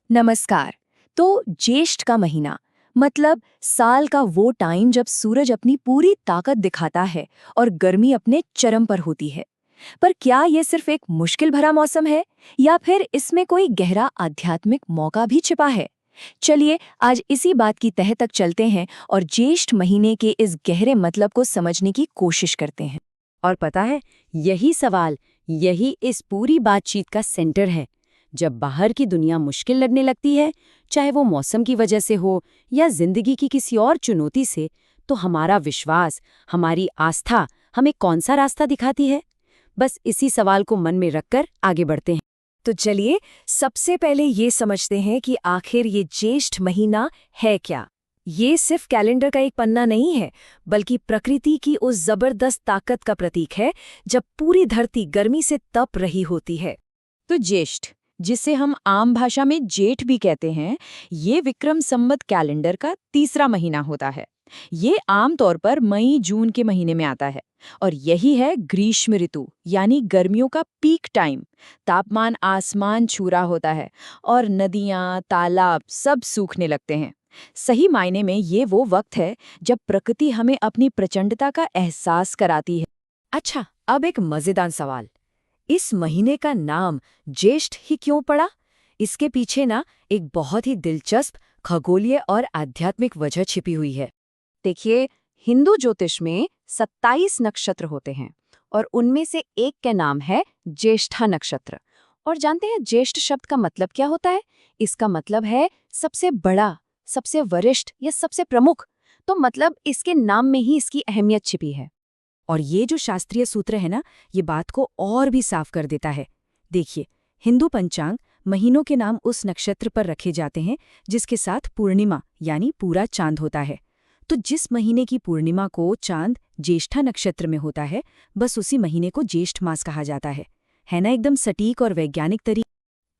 नमस्कार। तो ज्येष्ठ का महीना मतलब साल का वो टाइम जब सूरज अपनी पूरी ताकत दिखाता है और गर्मी अपने चरम पर होती है। पर क्या ये सिर्फ एक मुश्किल भरा मौसम है या फिर इसमें कोई गहरा आध्यात्मिक मौका भी छिपा है? चलिए आज इसी बात की तह तक चलते हैं और ज्येष्ठ महीने के इस गहरे मतलब को समझने की कोशिश करते हैं। और पता है, यही सवाल, यही इस पूरी बातचीत का सेंटर है। जब बाहर की दुनिया मुश्किल लगने लगती है, चाहे वो मौसम की वजह से हो या जिंदगी की किसी और चुनौती से, तो हमारा विश्वास, हमारी आस्था हमें कौन सा रास्ता दिखाती है? बस इसी सवाल को मन में रखकर आगे बढ़ते हैं। तो चलिए सबसे पहले ये समझते हैं कि आखिर ये ज्येष्ठ महीना है क्या। ये सिर्फ कैलेंडर का एक पन्ना नहीं है, बल्कि प्रकृति की उस जबरदस्त ताकत का प्रतीक है जब पूरी धरती गर्मी से तप रही होती है। तो ज्येष्ठ, जिसे हम आम भाषा में जेठ भी कहते हैं, ये विक्रम संवत कैलेंडर का तीसरा महीना होता है। ये आमतौर पर मई जून के महीने में आता है और यही है ग्रीष्म ऋतु, यानी गर्मियों का पीक टाइम। तापमान आसमान छू रहा होता है और नदियाँ, तालाब सब सूखने लगते हैं। सही मायने में ये वो वक्त है जब प्रकृति हमें अपनी प्रचंडता का एहसास कराती है। अच्छा, अब एक मजेदार सवाल। इस महीने का नाम ज्येष्ठ ही क्यों पड़ा? इसके पीछे ना एक बहुत ही दिलचस्प खगोलीय और आध्यात्मिक वजह छिपी हुई है। देखिए, हिंदू ज्योतिष में 27 नक्षत्र होते हैं और उनमें से एक का नाम है ज्येष्ठा नक्षत्र। और जानते हैं ज्येष्ठ शब्द का मतलब क्या होता है? इसका मतलब है सबसे बड़ा, सबसे वरिष्ठ या सबसे प्रमुख। तो मतलब इसके नाम में ही इसकी अहमियत छिपी है। और ये जो शास्त्रीय सूत्र है ना, ये बात को और भी साफ कर देता है। देखिए, हिंदू पंचांग महीनों के नाम उस नक्षत्र पर रखे जाते हैं जिसके साथ पूर्णिमा यानी पूरा चांद होता है। तो जिस महीने की पूर्णिमा को चांद ज्येष्ठा नक्षत्र में होता है, बस उसी महीने को ज्येष्ठ मास कहा जाता है ना? एकदम सटीक और वैज्ञानिक तरीके।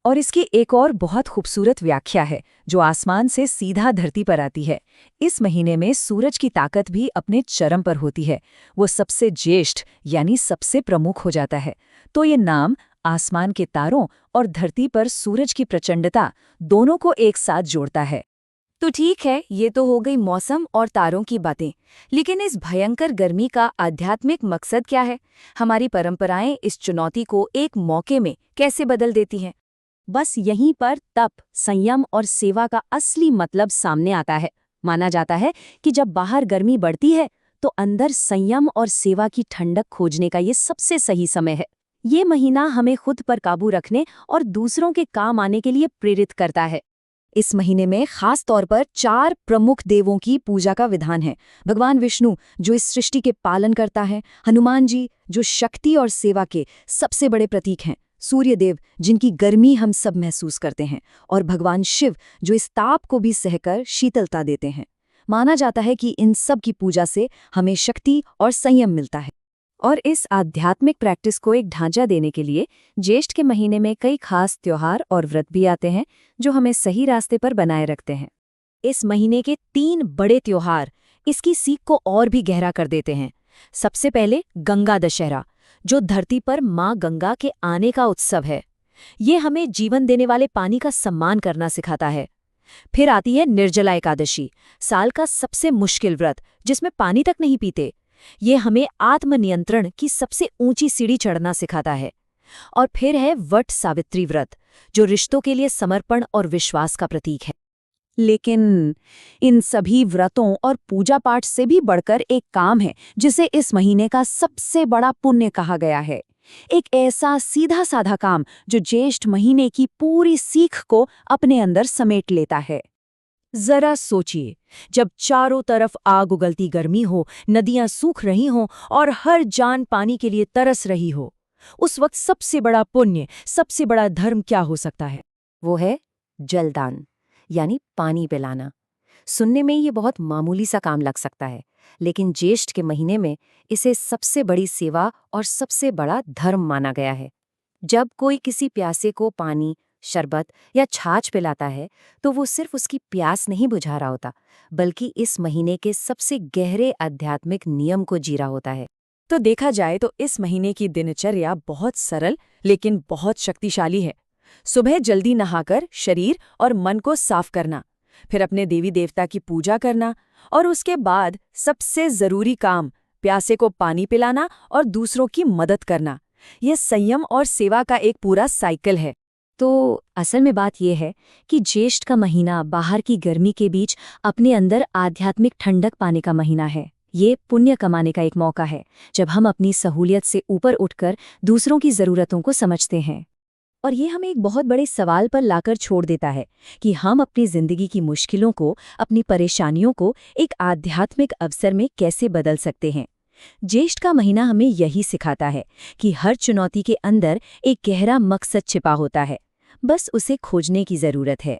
और इसकी एक और बहुत खूबसूरत व्याख्या है जो आसमान से सीधा धरती पर आती है। इस महीने में सूरज की ताकत भी अपने चरम पर होती है। वो सबसे ज्येष्ठ यानी सबसे प्रमुख हो जाता है। तो ये नाम आसमान के तारों और धरती पर सूरज की प्रचंडता दोनों को एक साथ जोड़ता है। तो ठीक है, ये तो हो गई मौसम और तारों की बातें। लेकिन इस भयंकर गर्मी का आध्यात्मिक मकसद क्या है? हमारी परंपराएं इस चुनौती को एक मौके में कैसे बदल देती हैं? बस यहीं पर तप, संयम और सेवा का असली मतलब सामने आता है। माना जाता है कि जब बाहर गर्मी बढ़ती है, तो अंदर संयम और सेवा की ठंडक खोजने का ये सबसे सही समय है। ये महीना हमें खुद पर काबू रखने और दूसरों के काम आने के लिए प्रेरित करता है। इस महीने में खास तौर पर 4 प्रमुख देवों की पूजा का विधान है। भगवान विष्णु जो इस सृष्टि के पालन करता है, हनुमान जी जो शक्ति और सेवा के सबसे बड़े प्रतीक हैं, सूर्यदेव जिनकी गर्मी हम सब महसूस करते हैं, और भगवान शिव जो इस ताप को भी सहकर शीतलता देते हैं। माना जाता है कि इन सब की पूजा से हमें शक्ति और संयम मिलता है। और इस आध्यात्मिक प्रैक्टिस को एक ढांचा देने के लिए ज्येष्ठ के महीने में कई खास त्योहार और व्रत भी आते हैं जो हमें सही रास्ते पर बनाए रखते हैं। इस महीने के 3 बड़े त्योहार इसकी सीख को और भी गहरा कर देते हैं। सबसे पहले गंगा दशहरा, जो धरती पर माँ गंगा के आने का उत्सव है। ये हमें जीवन देने वाले पानी का सम्मान करना सिखाता है। फिर आती है निर्जला एकादशी, साल का सबसे मुश्किल व्रत जिसमें पानी तक नहीं पीते। ये हमें आत्मनियंत्रण की सबसे ऊंची सीढ़ी चढ़ना सिखाता है। और फिर है वट सावित्री व्रत, जो रिश्तों के लिए समर्पण और विश्वास का प्रतीक है। लेकिन इन सभी व्रतों और पूजा पाठ से भी बढ़कर एक काम है जिसे इस महीने का सबसे बड़ा पुण्य कहा गया है। एक ऐसा सीधा साधा काम जो ज्येष्ठ महीने की पूरी सीख को अपने अंदर समेट लेता है। जरा सोचिए, जब चारों तरफ आग उगलती गर्मी हो, नदियां सूख रही हों और हर जान पानी के लिए तरस रही हो, उस वक्त सबसे बड़ा पुण्य, सबसे बड़ा धर्म क्या हो सकता है? वो है जलदान, यानी पानी पिलाना। सुनने में ये बहुत मामूली सा काम लग सकता है, लेकिन ज्येष्ठ के महीने में इसे सबसे बड़ी सेवा और सबसे बड़ा धर्म माना गया है। जब कोई किसी प्यासे को पानी, शरबत या छाछ पिलाता है, तो वो सिर्फ उसकी प्यास नहीं बुझा रहा होता, बल्कि इस महीने के सबसे गहरे आध्यात्मिक नियम को जी रहा होता है। तो देखा जाए तो इस महीने की दिनचर्या बहुत सरल लेकिन बहुत शक्तिशाली है। सुबह जल्दी नहाकर शरीर और मन को साफ करना, फिर अपने देवी देवता की पूजा करना और उसके बाद सबसे जरूरी काम प्यासे को पानी पिलाना और दूसरों की मदद करना। यह संयम और सेवा का एक पूरा साइकिल है। तो असल में बात यह है कि ज्येष्ठ का महीना बाहर की गर्मी के बीच अपने अंदर आध्यात्मिक ठंडक पाने का महीना है। ये पुण्य कमाने का एक मौका है, जब हम अपनी सहूलियत से ऊपर उठकर दूसरों की ज़रूरतों को समझते हैं। और ये हमें एक बहुत बड़े सवाल पर लाकर छोड़ देता है कि हम अपनी ज़िंदगी की मुश्किलों को, अपनी परेशानियों को एक आध्यात्मिक अवसर में कैसे बदल सकते हैं। ज्येष्ठ का महीना हमें यही सिखाता है कि हर चुनौती के अंदर एक गहरा मकसद छिपा होता है, बस उसे खोजने की ज़रूरत है।